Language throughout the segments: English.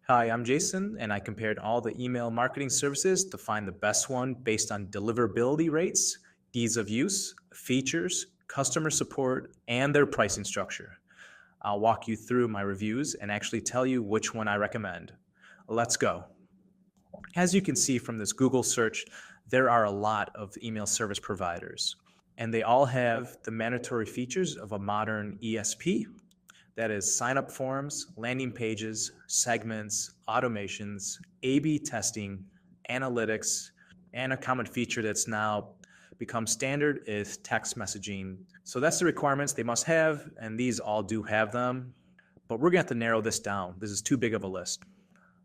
Hi, I'm Jason, and I compared all the email marketing services to find the best one based on deliverability rates, ease of use, features, customer support, and their pricing structure. I'll walk you through my reviews and actually tell you which one I recommend. Let's go. As you can see from this Google search, there are a lot of email service providers, and they all have the mandatory features of a modern ESP. That is sign up forms, landing pages, segments, automations, A B testing, analytics, and a common feature that's now become standard is text messaging. So that's the requirements they must have, and these all do have them. But we're going to have to narrow this down. This is too big of a list.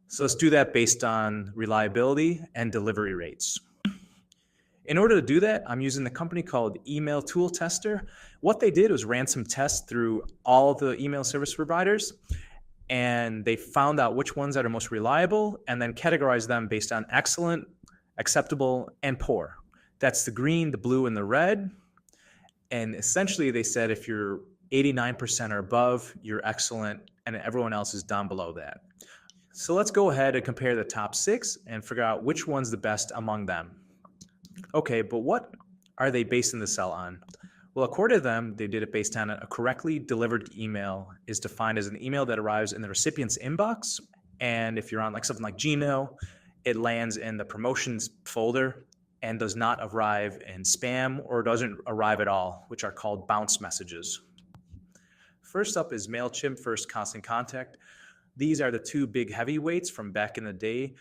So let's do that based on reliability and delivery rates. In order to do that, I'm using the company called Email Tool Tester. What they did was ran some tests through all the email service providers, and they found out which ones are the most reliable and then categorized them based on excellent, acceptable, and poor. That's the green, the blue, and the red. And essentially, they said if you're 89% or above, you're excellent, and everyone else is down below that. So let's go ahead and compare the top 6 and figure out which one's the best among them. Okay, but what are they basing the sell on? Well, according to them, they did it based on a correctly delivered email is defined as an email that arrives in the recipient's inbox. And if you're on like something like Gmail, it lands in the promotions folder and does not arrive in spam or doesn't arrive at all, which are called bounce messages. First up is Mailchimp First Constant Contact. These are the two big heavyweights from back in the day.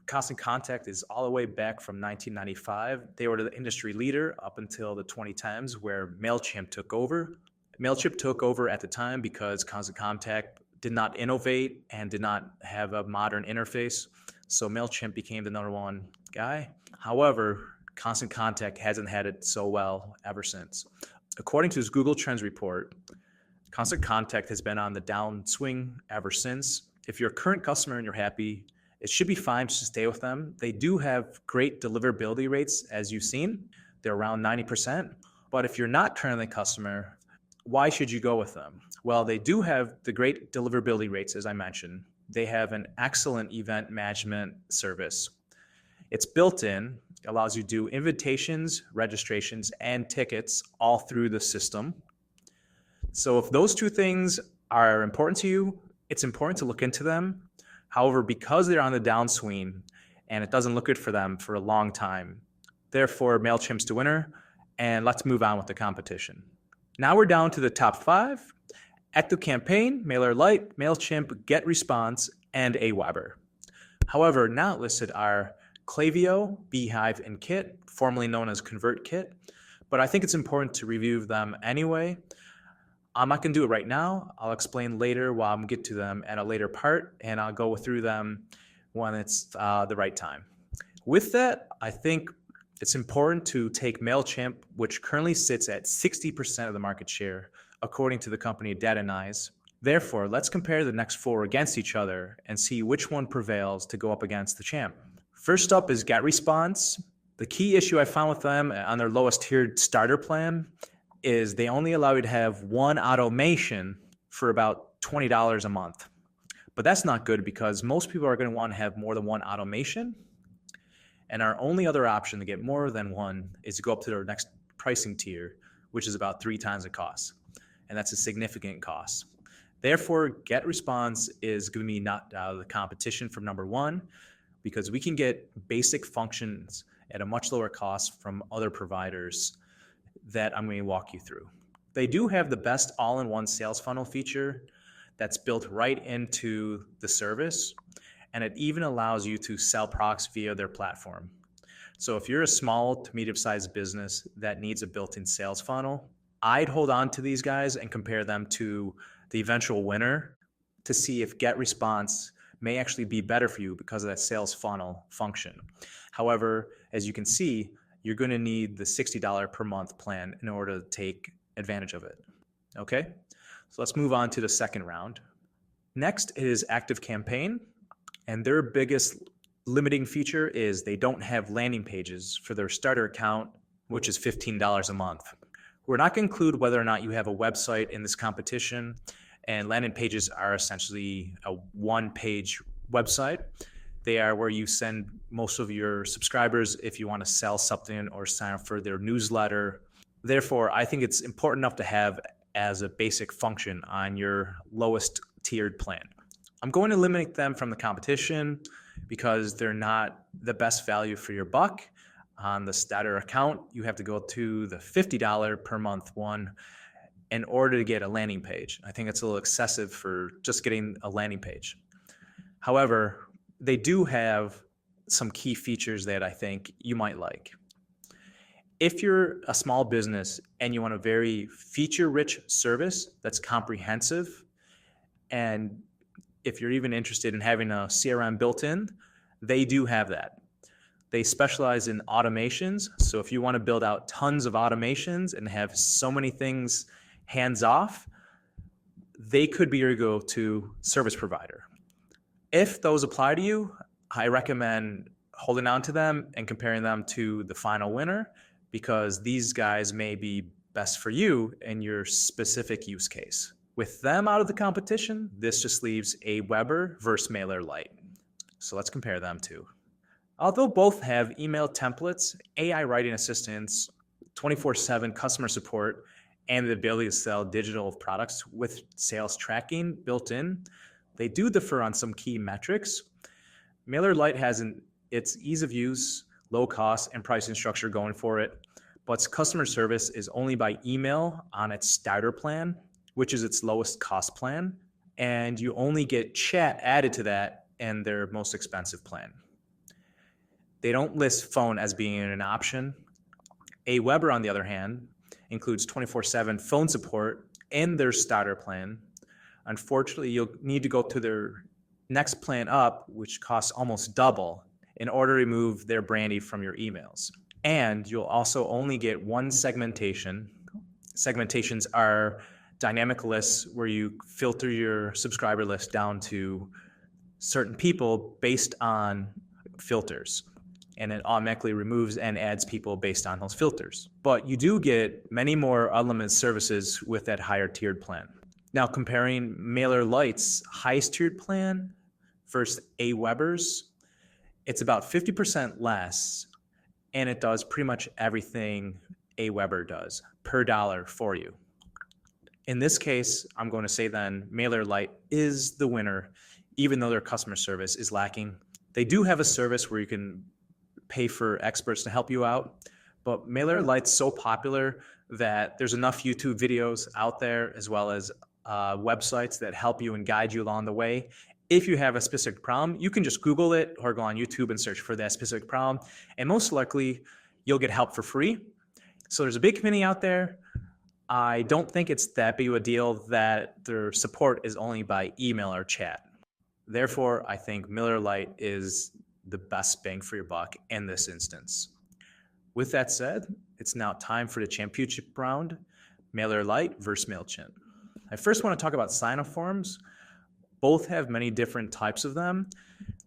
Constant Contact is all the way back from 1995. They were the industry leader up until the 2010s where Mailchimp took over. Mailchimp took over at the time because Constant Contact did not innovate and did not have a modern interface. So Mailchimp became the number one guy. However, Constant Contact hasn't had it so well ever since. According to his Google Trends report, Constant Contact has been on the downswing ever since. If you're a current customer and you're happy, it should be fine to stay with them. They do have great deliverability rates, as you've seen. They're around 90%. But if you're not currently a customer, why should you go with them? Well, they do have the great deliverability rates, as I mentioned. They have an excellent event management service. It's built in, allows you to do invitations, registrations, and tickets all through the system. So if those two things are important to you, it's important to look into them. However, because they're on the downswing and it doesn't look good for them for a long time, therefore Mailchimp's the winner, and let's move on with the competition. Now we're down to the top 5, ActiveCampaign, MailerLite, Mailchimp, GetResponse, and AWeber. However, not listed are Klaviyo, Beehiiv, and Kit, formerly known as ConvertKit, but I think it's important to review them anyway. I'm not going to do it right now. I'll explain later while I get to them at a later part, and I'll go through them when it's the right time. With that, I think it's important to take Mailchimp, which currently sits at 60% of the market share, according to the company Data9. Therefore, let's compare the next 4 against each other and see which one prevails to go up against the champ. First up is GetResponse. The key issue I found with them on their lowest tiered starter plan is they only allow you to have one automation for about $20 a month. But that's not good because most people are going to want to have more than one automation. And our only other option to get more than one is to go up to their next pricing tier, which is about 3 times the cost. And that's a significant cost. Therefore, GetResponse is going to be knocked out of the competition from number 1 because we can get basic functions at a much lower cost from other providers that I'm going to walk you through. They do have the best all-in-one sales funnel feature that's built right into the service, and it even allows you to sell products via their platform. So if you're a small to medium-sized business that needs a built-in sales funnel, I'd hold on to these guys and compare them to the eventual winner to see if GetResponse may actually be better for you because of that sales funnel function. However, as you can see, you're going to need the $60 per month plan in order to take advantage of it. Okay, so let's move on to the second round. Next is ActiveCampaign, and their biggest limiting feature is they don't have landing pages for their starter account, which is $15 a month. We're not going to include whether or not you have a website in this competition, and landing pages are essentially a one-page website. They are where you send most of your subscribers if you want to sell something or sign up for their newsletter. Therefore, I think it's important enough to have as a basic function on your lowest tiered plan. I'm going to eliminate them from the competition because they're not the best value for your buck. On the starter account, you have to go to the $50 per month one in order to get a landing page. I think it's a little excessive for just getting a landing page. However, they do have some key features that I think you might like. If you're a small business and you want a very feature-rich service that's comprehensive, and if you're even interested in having a CRM built in, they do have that. They specialize in automations. So if you want to build out tons of automations and have so many things hands off, they could be your go-to service provider. If those apply to you, I recommend holding on to them and comparing them to the final winner, because these guys may be best for you in your specific use case. With them out of the competition, this just leaves AWeber versus MailerLite. So let's compare them too. Although both have email templates, AI writing assistants, 24/7 customer support, and the ability to sell digital products with sales tracking built in, they do differ on some key metrics. MailerLite has its ease of use, low cost, and pricing structure going for it, but its customer service is only by email on its starter plan, which is its lowest cost plan, and you only get chat added to that in their most expensive plan. They don't list phone as being an option. AWeber, on the other hand, includes 24/7 phone support in their starter plan. Unfortunately, you'll need to go to their next plan up, which costs almost double, in order to remove their branding from your emails. And you'll also only get one segmentation. Segmentations are dynamic lists where you filter your subscriber list down to certain people based on filters, and it automatically removes and adds people based on those filters. But you do get many more unlimited services with that higher tiered plan. Now, comparing MailerLite's highest tiered plan versus AWeber's, it's about 50% less, and it does pretty much everything AWeber does per dollar for you. In this case, I'm going to say then MailerLite is the winner, even though their customer service is lacking. They do have a service where you can pay for experts to help you out, but MailerLite's so popular that there's enough YouTube videos out there, as well as websites that help you and guide you along the way. If you have a specific problem, you can just Google it or go on YouTube and search for that specific problem, and most likely you'll get help for free. So there's a big community out there. I don't think it's that big of a deal that their support is only by email or chat. Therefore, I think MailerLite is the best bang for your buck in this instance. With that said, it's now time for the championship round, MailerLite versus Mailchimp. I first want to talk about sign-up forms. Both have many different types of them.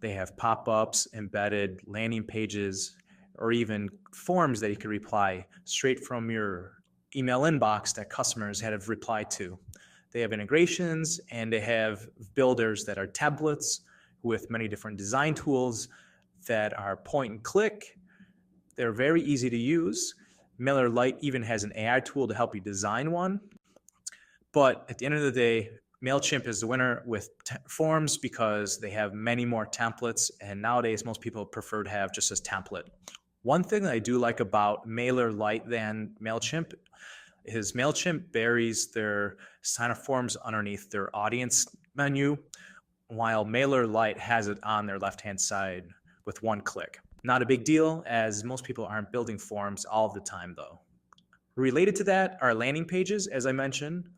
They have pop-ups, embedded landing pages, or even forms that you can reply straight from your email inbox that customers have replied to. They have integrations, and they have builders that are templates with many different design tools that are point and click. They're very easy to use. MailerLite even has an AI tool to help you design one. But at the end of the day, Mailchimp is the winner with forms because they have many more templates, and nowadays most people prefer to have just a template. One thing that I do like about MailerLite than Mailchimp is Mailchimp buries their sign-up forms underneath their audience menu, while MailerLite has it on their left-hand side with one click. Not a big deal, as most people aren't building forms all the time though. Related to that are landing pages, as I mentioned.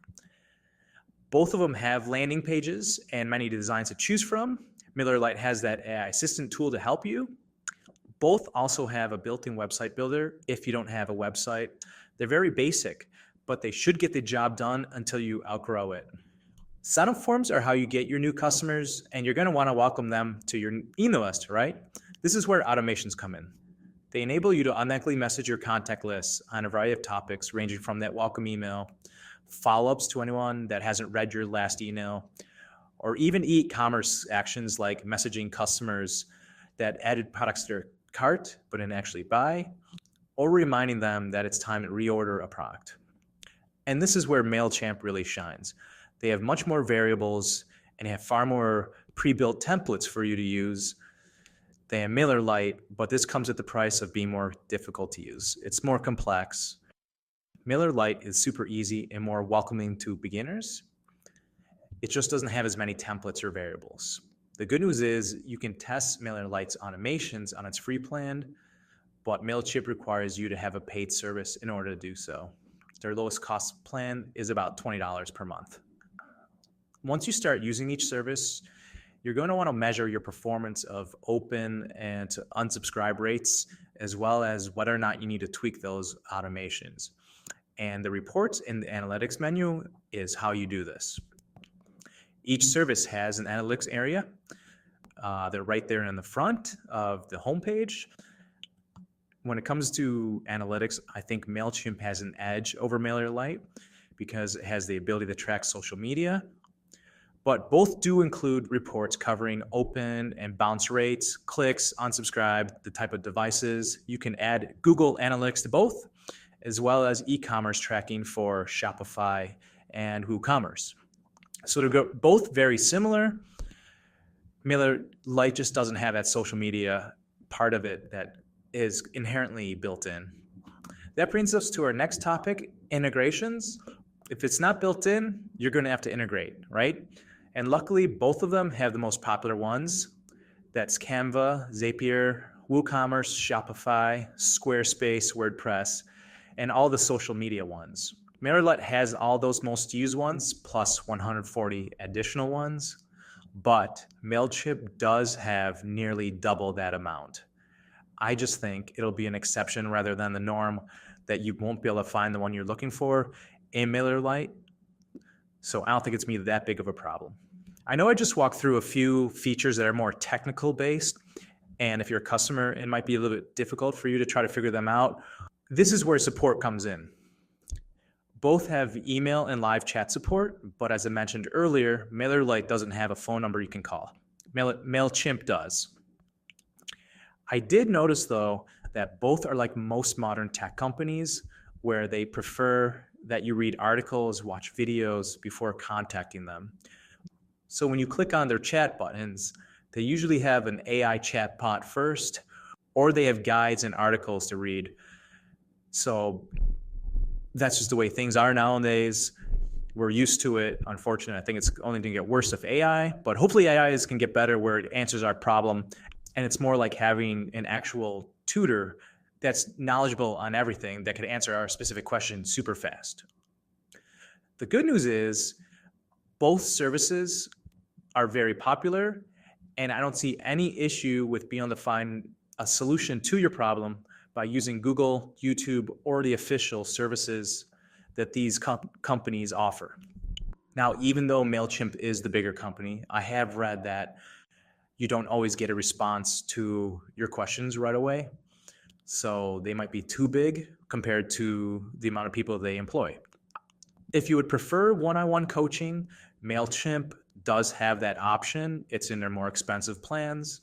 Both of them have landing pages and many designs to choose from. MailerLite has that AI assistant tool to help you. Both also have a built-in website builder if you don't have a website. They're very basic, but they should get the job done until you outgrow it. Sign-up forms are how you get your new customers, and you're going to want to welcome them to your email list, right? This is where automations come in. They enable you to automatically message your contact list on a variety of topics, ranging from that welcome email, follow-ups to anyone that hasn't read your last email, or even e-commerce actions like messaging customers that added products to their cart but didn't actually buy, or reminding them that it's time to reorder a product. And this is where Mailchimp really shines. They have much more variables and have far more pre-built templates for you to use. They have MailerLite, but this comes at the price of being more difficult to use. It's more complex. MailerLite is super easy and more welcoming to beginners. It just doesn't have as many templates or variables. The good news is you can test MailerLite's automations on its free plan, but Mailchimp requires you to have a paid service in order to do so. Their lowest cost plan is about $20 per month. Once you start using each service, you're going to want to measure your performance of open and unsubscribe rates, as well as whether or not you need to tweak those automations. And the reports in the analytics menu is how you do this. Each service has an analytics area. They're right there in the front of the homepage. When it comes to analytics, I think Mailchimp has an edge over MailerLite because it has the ability to track social media. But both do include reports covering open and bounce rates, clicks, unsubscribe, the type of devices. You can add Google Analytics to both, as well as e-commerce tracking for Shopify and WooCommerce. So they're both very similar. MailerLite just doesn't have that social media part of it that is inherently built in. That brings us to our next topic, integrations. If it's not built in, you're going to have to integrate, right? And luckily, both of them have the most popular ones. That's Canva, Zapier, WooCommerce, Shopify, Squarespace, WordPress, and all the social media ones. MailerLite has all those most used ones, plus 140 additional ones, but Mailchimp does have nearly double that amount. I just think it'll be an exception rather than the norm that you won't be able to find the one you're looking for in MailerLite. So I don't think it's going to be that big of a problem. I know I just walked through a few features that are more technical based, and if you're a customer, it might be a little bit difficult for you to try to figure them out. This is where support comes in. Both have email and live chat support, but as I mentioned earlier, MailerLite doesn't have a phone number you can call. Mailchimp does. I did notice, though, that both are like most modern tech companies, where they prefer that you read articles, watch videos before contacting them. So when you click on their chat buttons, they usually have an AI chatbot first, or they have guides and articles to read. So that's just the way things are nowadays. We're used to it. Unfortunately, I think it's only going to get worse with AI, but hopefully AI can get better where it answers our problem. And it's more like having an actual tutor that's knowledgeable on everything that could answer our specific question super fast. The good news is both services are very popular, and I don't see any issue with being able to find a solution to your problem by using Google, YouTube, or the official services that these companies offer. Now, even though Mailchimp is the bigger company, I have read that you don't always get a response to your questions right away. So they might be too big compared to the amount of people they employ. If you would prefer one-on-one coaching, Mailchimp does have that option. It's in their more expensive plans.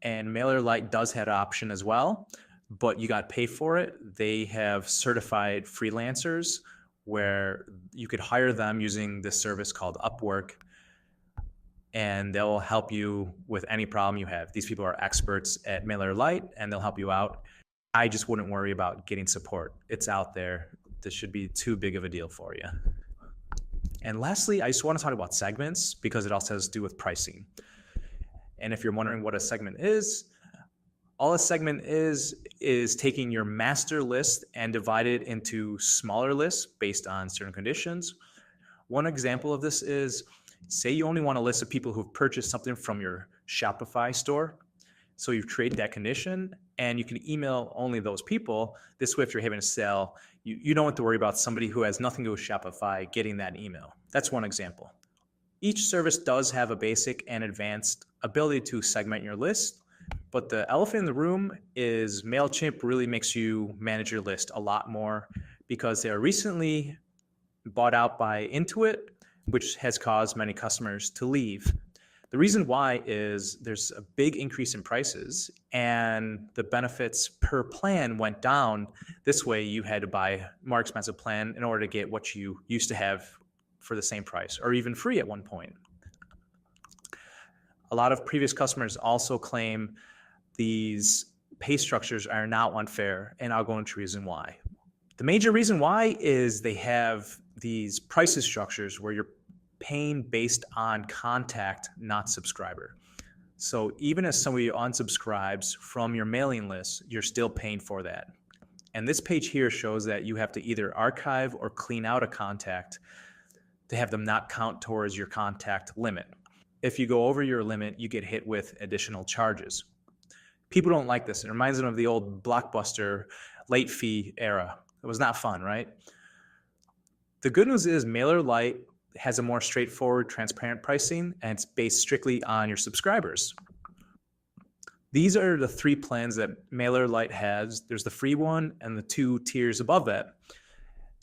And MailerLite does have an option as well, but you got to pay for it. They have certified freelancers where you could hire them using this service called Upwork, and they'll help you with any problem you have. These people are experts at MailerLite, and they'll help you out. I just wouldn't worry about getting support. It's out there. This should be too big of a deal for you. And lastly, I just want to talk about segments because it also has to do with pricing. And if you're wondering what a segment is, all a segment is taking your master list and divide it into smaller lists based on certain conditions. One example of this is, say you only want a list of people who've purchased something from your Shopify store. So you've created that condition and you can email only those people. This way, if you're having a sale, you don't have to worry about somebody who has nothing to do with Shopify getting that email. That's one example. Each service does have a basic and advanced ability to segment your list, but the elephant in the room is Mailchimp really makes you manage your list a lot more because they are recently bought out by Intuit, which has caused many customers to leave. The reason why is there's a big increase in prices and the benefits per plan went down. This way you had to buy a more expensive plan in order to get what you used to have for the same price or even free at one point. A lot of previous customers also claim these pay structures are now unfair, and I'll go into the reason why. The major reason why is they have these pricing structures where you're paying based on contact, not subscriber. So even if somebody unsubscribes from your mailing list, you're still paying for that. And this page here shows that you have to either archive or clean out a contact to have them not count towards your contact limit. If you go over your limit, you get hit with additional charges. People don't like this. It reminds them of the old Blockbuster late fee era. It was not fun, right? The good news is MailerLite has a more straightforward, transparent pricing, and it's based strictly on your subscribers. These are the 3 plans that MailerLite has. There's the free one and the 2 tiers above that.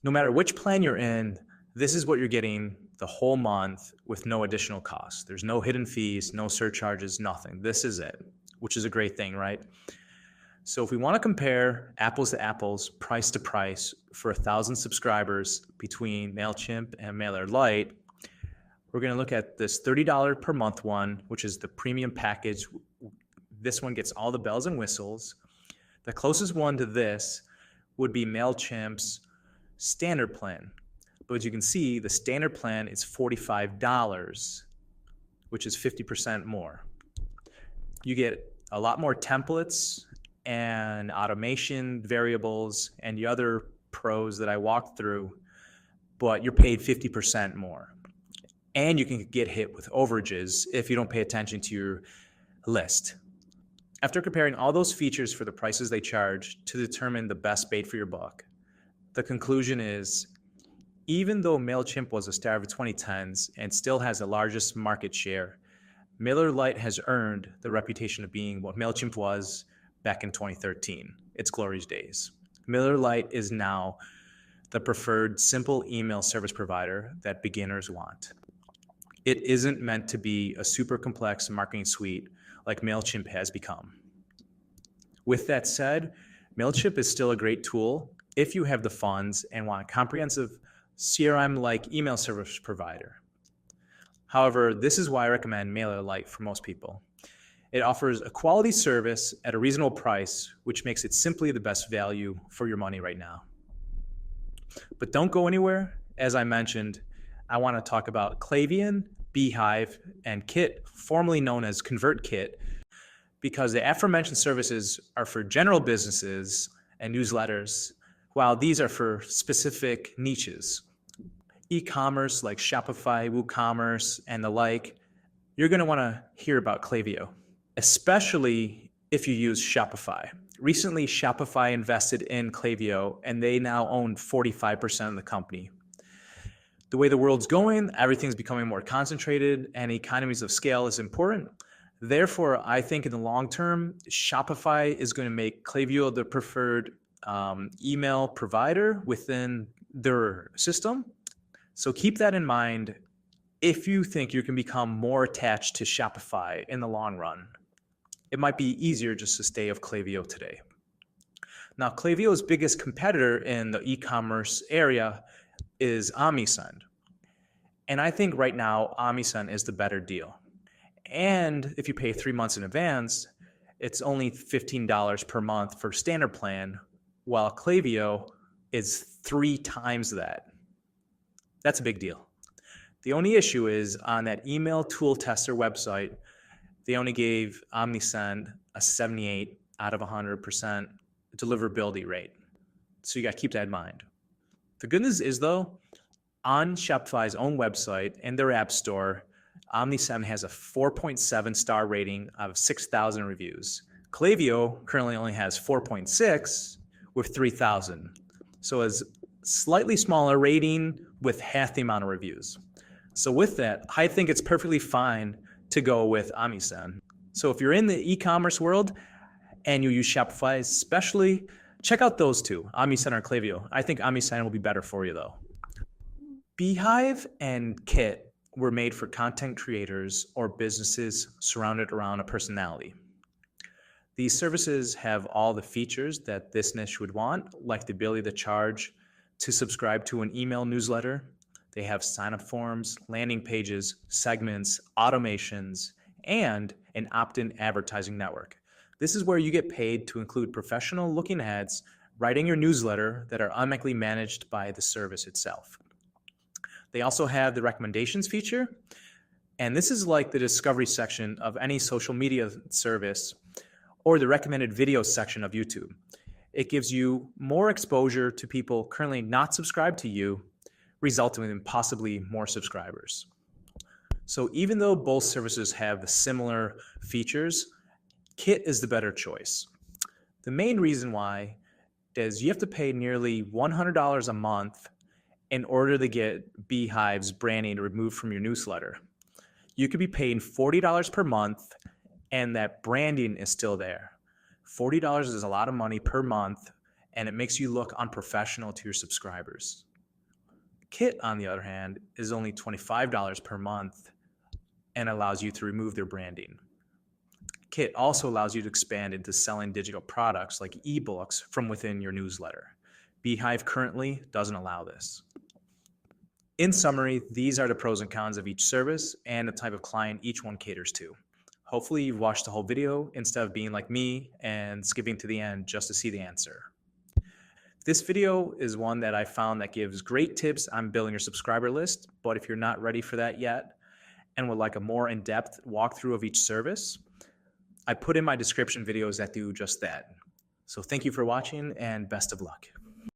No matter which plan you're in, this is what you're getting the whole month with no additional costs. There's no hidden fees, no surcharges, nothing. This is it, which is a great thing, right? So if we want to compare apples to apples, price to price for 1,000 subscribers between Mailchimp and MailerLite, we're going to look at this $30 per month one, which is the premium package. This one gets all the bells and whistles. The closest one to this would be Mailchimp's standard plan. But as you can see, the standard plan is $45, which is 50% more. You get a lot more templates and automation variables and the other pros that I walked through, but you're paid 50% more. And you can get hit with overages if you don't pay attention to your list. After comparing all those features for the prices they charge to determine the best bait for your buck, the conclusion is, even though Mailchimp was a star of the 2010s and still has the largest market share, MailerLite has earned the reputation of being what Mailchimp was back in 2013, its glorious days. MailerLite is now the preferred simple email service provider that beginners want. It isn't meant to be a super complex marketing suite like Mailchimp has become. With that said, Mailchimp is still a great tool if you have the funds and want a comprehensive CRM-like email service provider. However, this is why I recommend MailerLite for most people. It offers a quality service at a reasonable price, which makes it simply the best value for your money right now. But don't go anywhere. As I mentioned, I want to talk about Klaviyo, Beehiiv, and Kit, formerly known as ConvertKit, because the aforementioned services are for general businesses and newsletters, while these are for specific niches. E-commerce like Shopify, WooCommerce, and the like, you're going to want to hear about Klaviyo, especially if you use Shopify. Recently, Shopify invested in Klaviyo, and they now own 45% of the company. The way the world's going, everything's becoming more concentrated, and economies of scale is important. Therefore, I think in the long term, Shopify is going to make Klaviyo the preferred email provider within their system. So keep that in mind if you think you can become more attached to Shopify in the long run. It might be easier just to stay with Klaviyo today. Now, Klaviyo's biggest competitor in the e-commerce area is Omnisend. And I think right now, Omnisend is the better deal. And if you pay 3 months in advance, it's only $15 per month for standard plan, while Klaviyo is 3 times that. That's a big deal. The only issue is on that email tool tester website, they only gave Omnisend a 78 out of 100% deliverability rate. So you got to keep that in mind. The good news is, though, on Shopify's own website and their app store, Omnisend has a 4.7 star rating out of 6,000 reviews. Klaviyo currently only has 4.6 with 3,000. So it's slightly smaller rating with half the amount of reviews. So with that, I think it's perfectly fine to go with Omnisend. So if you're in the e-commerce world and you use Shopify especially, check out those two, Omnisend or Klaviyo. I think Omnisend will be better for you though. Beehiiv and Kit were made for content creators or businesses surrounded around a personality. These services have all the features that this niche would want, like the ability to charge to subscribe to an email newsletter. They have sign-up forms, landing pages, segments, automations, and an opt-in advertising network. This is where you get paid to include professional-looking ads writing your newsletter that are automatically managed by the service itself. They also have the recommendations feature, and this is like the discovery section of any social media service or the recommended video section of YouTube. It gives you more exposure to people currently not subscribed to you, resulting in possibly more subscribers. So even though both services have similar features, Kit is the better choice. The main reason why is you have to pay nearly $100 a month in order to get Beehiiv's branding removed from your newsletter. You could be paying $40 per month and that branding is still there. $40 is a lot of money per month and it makes you look unprofessional to your subscribers. Kit, on the other hand, is only $25 per month and allows you to remove their branding. Kit also allows you to expand into selling digital products like ebooks from within your newsletter. Beehiiv currently doesn't allow this. In summary, these are the pros and cons of each service and the type of client each one caters to. Hopefully you've watched the whole video instead of being like me and skipping to the end just to see the answer. This video is one that I found that gives great tips on building your subscriber list, but if you're not ready for that yet and would like a more in-depth walkthrough of each service, I put in my description videos that do just that. So thank you for watching and best of luck.